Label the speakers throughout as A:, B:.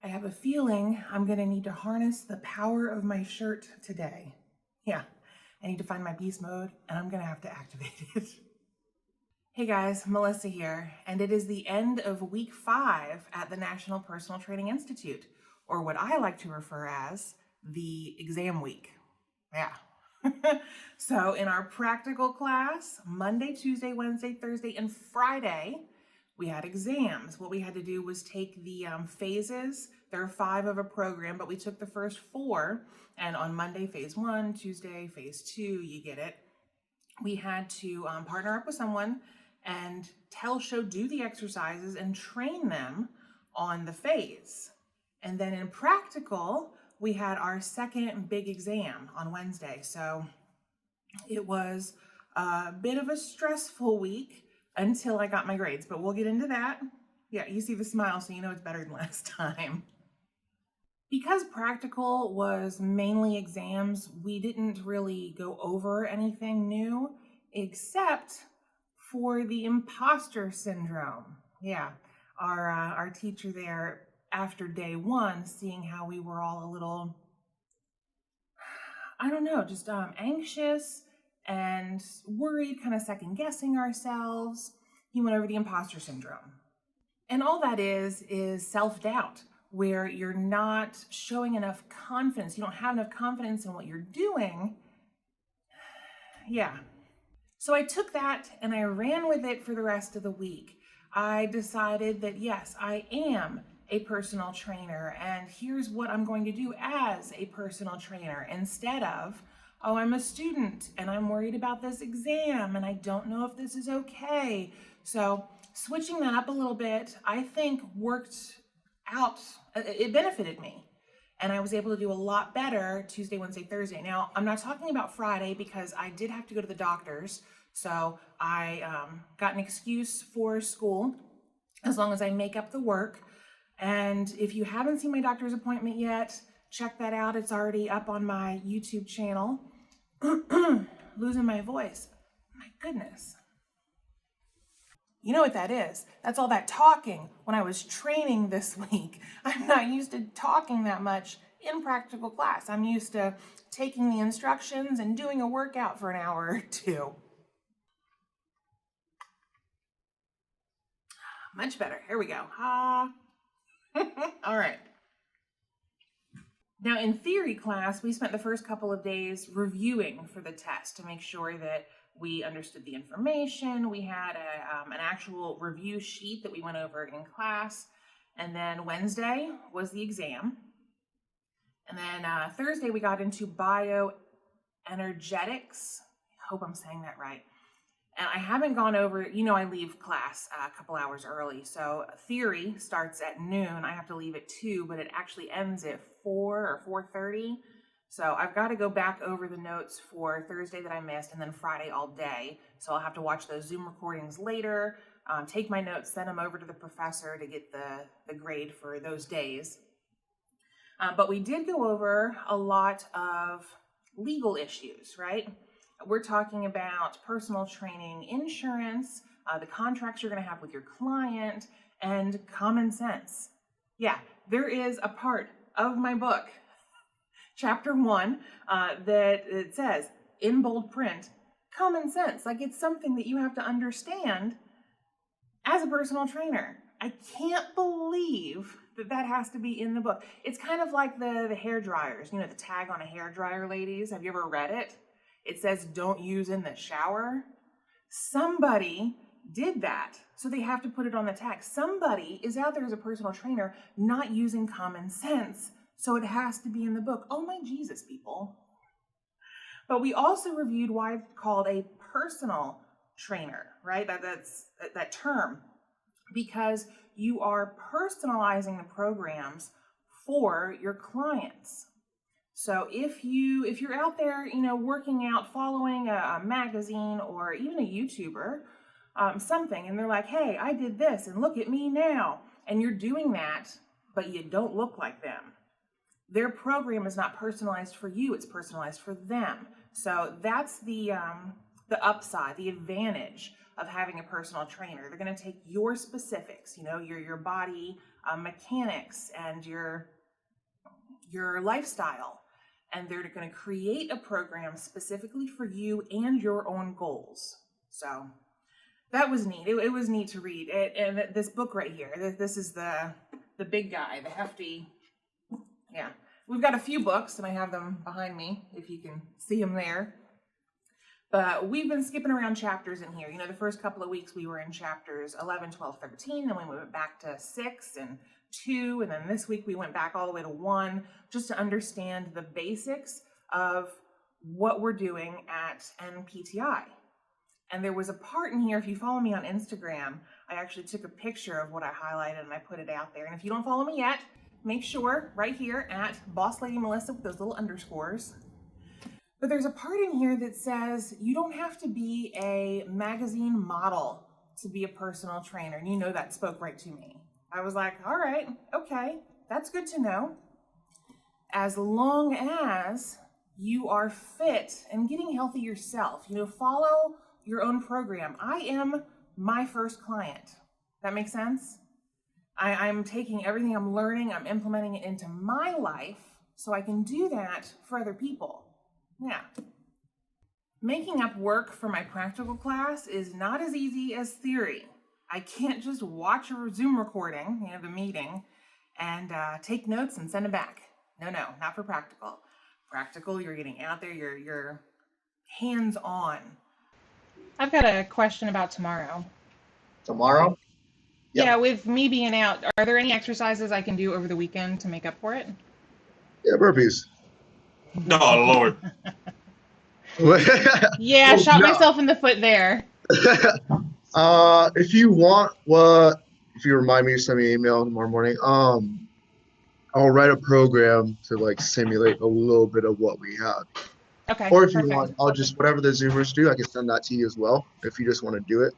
A: I have a feeling I'm gonna need to harness the power of my shirt today. Yeah, I need to find my beast mode and I'm gonna have to activate it. Hey guys, Melissa here, and it is the end of week 5 at the National Personal Training Institute, or what I like to refer as the exam week. Yeah. So in our practical class, Monday, Tuesday, Wednesday, Thursday, and Friday, we had exams. What we had to do was take the phases. There are 5 of a program, but we took the first 4. And on Monday, phase 1, Tuesday, phase 2, you get it. We had to partner up with someone and tell, show, do the exercises and train them on the phase. And then in practical, we had our second big exam on Wednesday. So it was a bit of a stressful week until I got my grades, but we'll get into that. Yeah, you see the smile, so you know it's better than last time. Because practical was mainly exams, we didn't really go over anything new, except for the imposter syndrome. Yeah, our teacher there, after day 1, seeing how we were all a little, I don't know, just anxious and worried, kind of second guessing ourselves, he went over the imposter syndrome. And all that is self-doubt, where you're not showing enough confidence. You don't have enough confidence in what you're doing. Yeah. So I took that and I ran with it for the rest of the week. I decided that yes, I am a personal trainer, and here's what I'm going to do as a personal trainer instead of, oh, I'm a student and I'm worried about this exam and I don't know if this is okay. So switching that up a little bit, I think worked out. It benefited me. And I was able to do a lot better Tuesday, Wednesday, Thursday. Now, I'm not talking about Friday because I did have to go to the doctor's. So I got an excuse for school as long as I make up the work. And if you haven't seen my doctor's appointment yet, check that out. It's already up on my YouTube channel. Losing my voice. My goodness. You know what that is? That's all that talking when I was training this week. I'm not used to talking that much in practical class. I'm used to taking the instructions and doing a workout for an hour or 2. Much better. Here we go. Ha. All right. Now in theory class, we spent the first couple of days reviewing for the test to make sure that we understood the information. We had an actual review sheet that we went over in class. And then Wednesday was the exam. And then Thursday we got into bioenergetics. I hope I'm saying that right. And I haven't gone over, I leave class a couple hours early. So theory starts at noon. I have to leave at 2, but it actually ends at 4 or 4:30. So I've got to go back over the notes for Thursday that I missed and then Friday all day. So I'll have to watch those Zoom recordings later, take my notes, send them over to the professor to get the grade for those days. But we did go over a lot of legal issues, right? We're talking about personal training, insurance, the contracts you're going to have with your client, and common sense. Yeah, there is a part of my book, chapter 1, that it says in bold print, common sense. Like it's something that you have to understand as a personal trainer. I can't believe that has to be in the book. It's kind of like the hair dryers, the tag on a hair dryer, ladies. Have you ever read it? It says don't use in the shower. Somebody did that, so they have to put it on the tag. Somebody is out there as a personal trainer not using common sense, so it has to be in the book. Oh my Jesus, people. But we also reviewed why it's called a personal trainer, right? That's that term, because you are personalizing the programs for your clients. So if you're out there, working out, following a magazine or even a YouTuber, something, and they're like, hey, I did this and look at me now, and you're doing that, but you don't look like them. Their program is not personalized for you, it's personalized for them. So that's the upside, the advantage of having a personal trainer. They're going to take your specifics, your body mechanics and your lifestyle, and they're going to create a program specifically for you and your own goals. So that was neat. It was neat to read it. And this book right here, this is the big guy, the hefty. Yeah, we've got a few books, and I have them behind me if you can see them there. But we've been skipping around chapters in here. The first couple of weeks we were in chapters 11, 12, 13. Then we went back to 6 and 2. And then this week we went back all the way to 1, just to understand the basics of what we're doing at NPTI. And there was a part in here, if you follow me on Instagram, I actually took a picture of what I highlighted and I put it out there. And if you don't follow me yet, make sure right here at Boss Lady Melissa with those little underscores. But there's a part in here that says you don't have to be a magazine model to be a personal trainer. And that spoke right to me. I was like, all right, okay, that's good to know. As long as you are fit and getting healthy yourself, follow your own program. I am my first client. That makes sense? I'm taking everything I'm learning, I'm implementing it into my life so I can do that for other people. Yeah. Making up work for my practical class is not as easy as theory. I can't just watch a Zoom recording, the meeting, and take notes and send it back. No, not for practical. Practical, you're getting out there, you're hands-on. I've got a question about tomorrow.
B: Tomorrow?
A: Yep. Yeah, with me being out, are there any exercises I can do over the weekend to make up for it?
B: Yeah, burpees.
C: Oh, Lord.
A: Yeah, shot myself in the foot there.
B: If you want, if you remind me to send me an email tomorrow morning, I'll write a program to simulate a little bit of what we have.
A: Okay.
B: Or if you want, I'll just, whatever the Zoomers do, I can send that to you as well. If you just want to do it.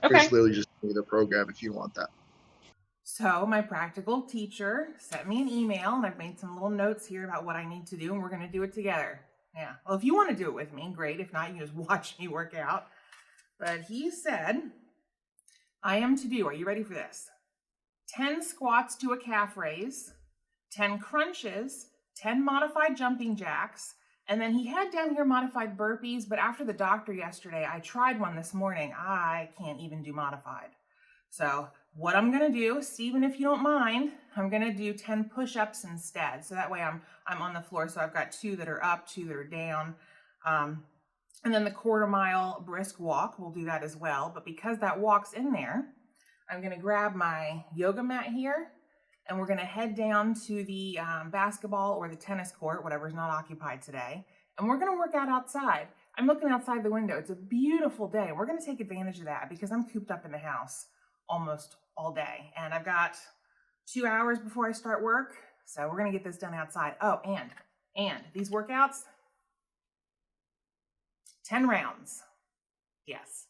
A: Okay.
B: It's literally just the program if you want that.
A: So my practical teacher sent me an email, and I've made some little notes here about what I need to do, and we're going to do it together. Yeah. Well, if you want to do it with me, great. If not, you can just watch me work out. But he said, I am to do, are you ready for this? 10 squats to a calf raise, 10 crunches, 10 modified jumping jacks, and then he had down here modified burpees, but after the doctor yesterday, I tried one this morning. I can't even do modified. So what I'm going to do, Stephen, if you don't mind, I'm going to do 10 push-ups instead. So that way I'm on the floor. So I've got 2 that are up, 2 that are down. And then the quarter-mile brisk walk, we'll do that as well. But because that walk's in there, I'm going to grab my yoga mat here, and we're going to head down to the basketball or the tennis court, whatever's not occupied today. And we're going to work out outside. I'm looking outside the window. It's a beautiful day. We're going to take advantage of that because I'm cooped up in the house almost all day. And I've got 2 hours before I start work. So we're going to get this done outside. Oh, and these workouts, 10 rounds. Yes,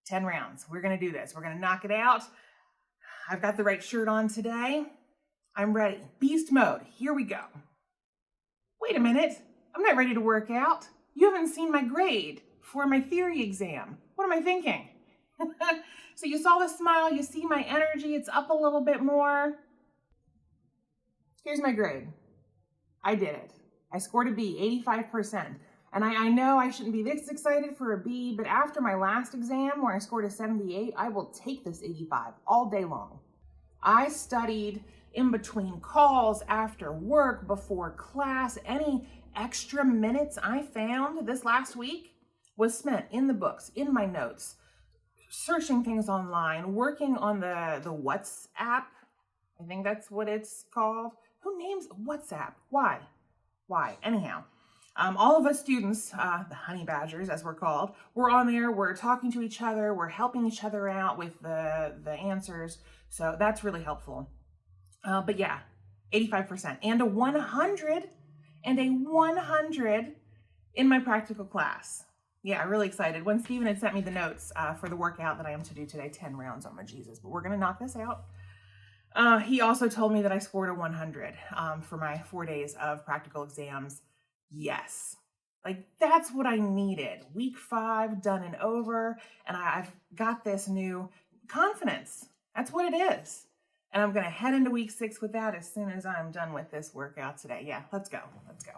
A: 10 rounds. We're going to do this. We're going to knock it out. I've got the right shirt on today. I'm ready. Beast mode. Here we go. Wait a minute. I'm not ready to work out. You haven't seen my grade for my theory exam. What am I thinking? So you saw the smile. You see my energy. It's up a little bit more. Here's my grade. I did it. I scored a B, 85%. And I know I shouldn't be this excited for a B, but after my last exam where I scored a 78, I will take this 85 all day long. I studied in between calls, after work, before class. Any extra minutes I found this last week was spent in the books, in my notes, searching things online, working on the WhatsApp. I think that's what it's called. Who names WhatsApp? Why? Anyhow. All of us students, the honey badgers as we're called, we're on there, we're talking to each other, we're helping each other out with the answers. So that's really helpful. But yeah, 85% and a 100 in my practical class. Yeah, really excited. When Stephen had sent me the notes for the workout that I am to do today, 10 rounds, oh my Jesus, but we're going to knock this out. He also told me that I scored a 100 for my 4 days of practical exams. Yes, Like, that's what I needed. Week 5 done and over, and I've got this new confidence. That's what it is. And I'm gonna head into week 6 with that as soon as I'm done with this workout today. Yeah, let's go. Let's go.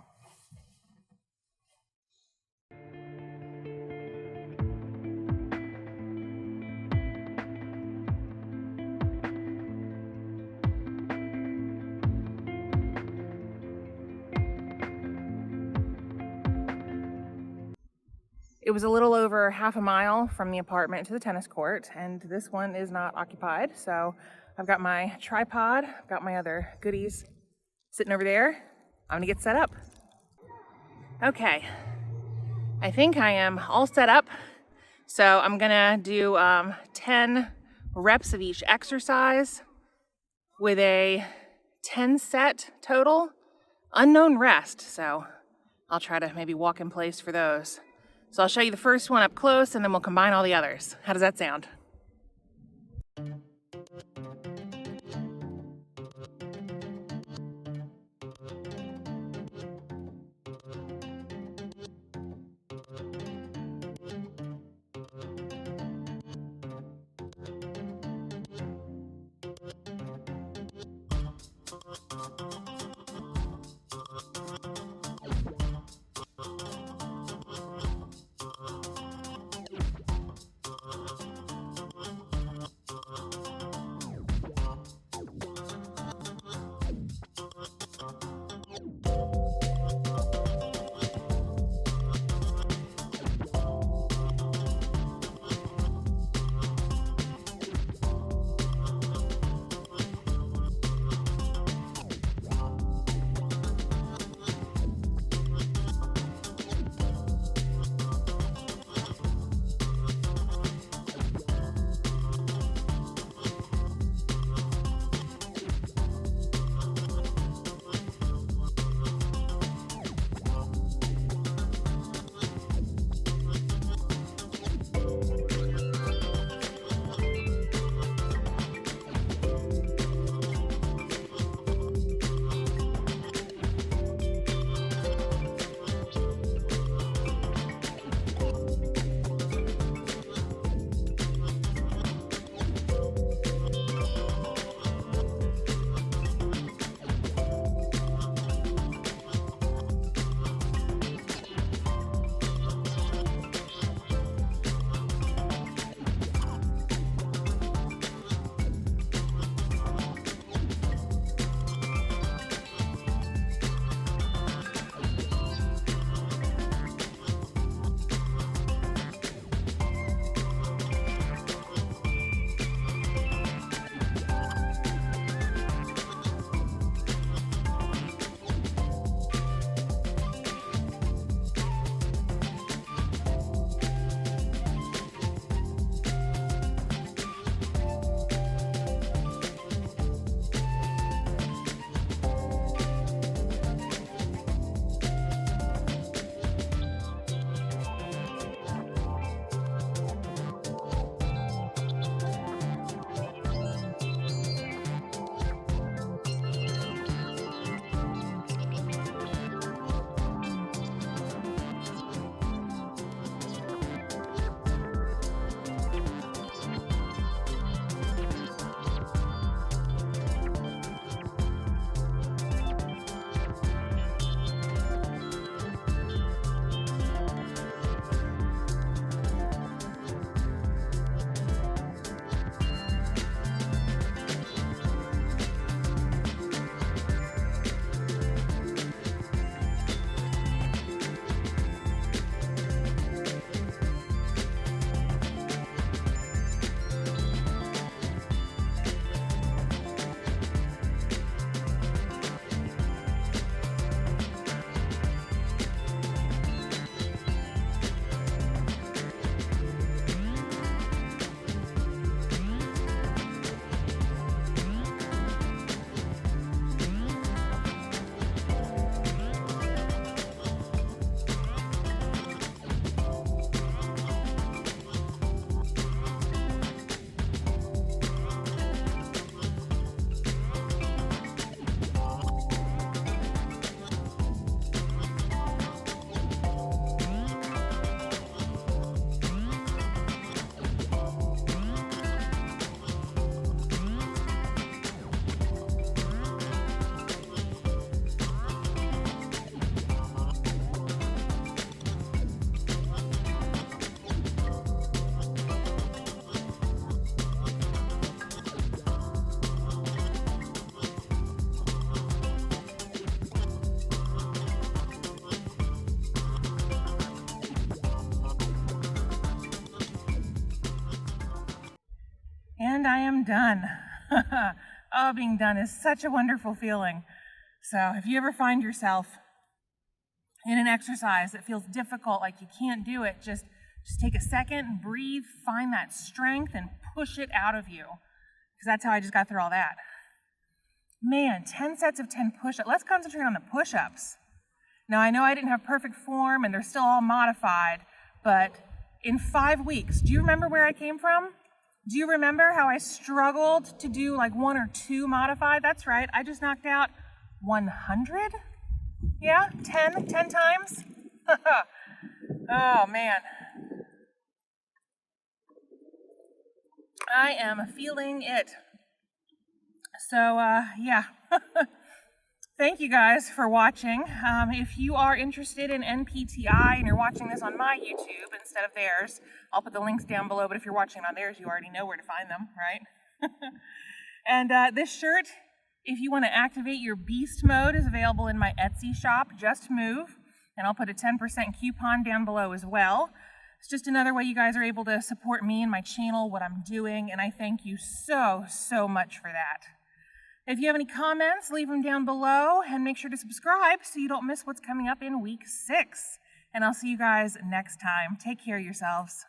A: It was a little over half a mile from the apartment to the tennis court, and this one is not occupied. So I've got my tripod, I've got my other goodies sitting over there. I'm gonna get set up. Okay, I think I am all set up. So I'm gonna do 10 reps of each exercise with a 10 set total, unknown rest. So I'll try to maybe walk in place for those. So I'll show you the first one up close and then we'll combine all the others. How does that sound? And I am done. Oh, being done is such a wonderful feeling. So if you ever find yourself in an exercise that feels difficult, like you can't do it, just take a second and breathe, find that strength and push it out of you. Because that's how I just got through all that. Man, 10 sets of 10 push-ups. Let's concentrate on the push-ups. Now, I know I didn't have perfect form and they're still all modified, but in 5 weeks, do you remember where I came from? Do you remember how I struggled to do like 1 or 2 modified? That's right, I just knocked out 100? Yeah, 10 times? Oh, man. I am feeling it. So, yeah. Thank you guys for watching. If you are interested in NPTI and you're watching this on my YouTube instead of theirs, I'll put the links down below, but if you're watching on theirs, you already know where to find them, right? And this shirt, if you want to activate your beast mode, is available in my Etsy shop, Just Move, and I'll put a 10% coupon down below as well. It's just another way you guys are able to support me and my channel, what I'm doing, and I thank you so, so much for that. If you have any comments, leave them down below, and make sure to subscribe so you don't miss what's coming up in week 6. And I'll see you guys next time. Take care of yourselves.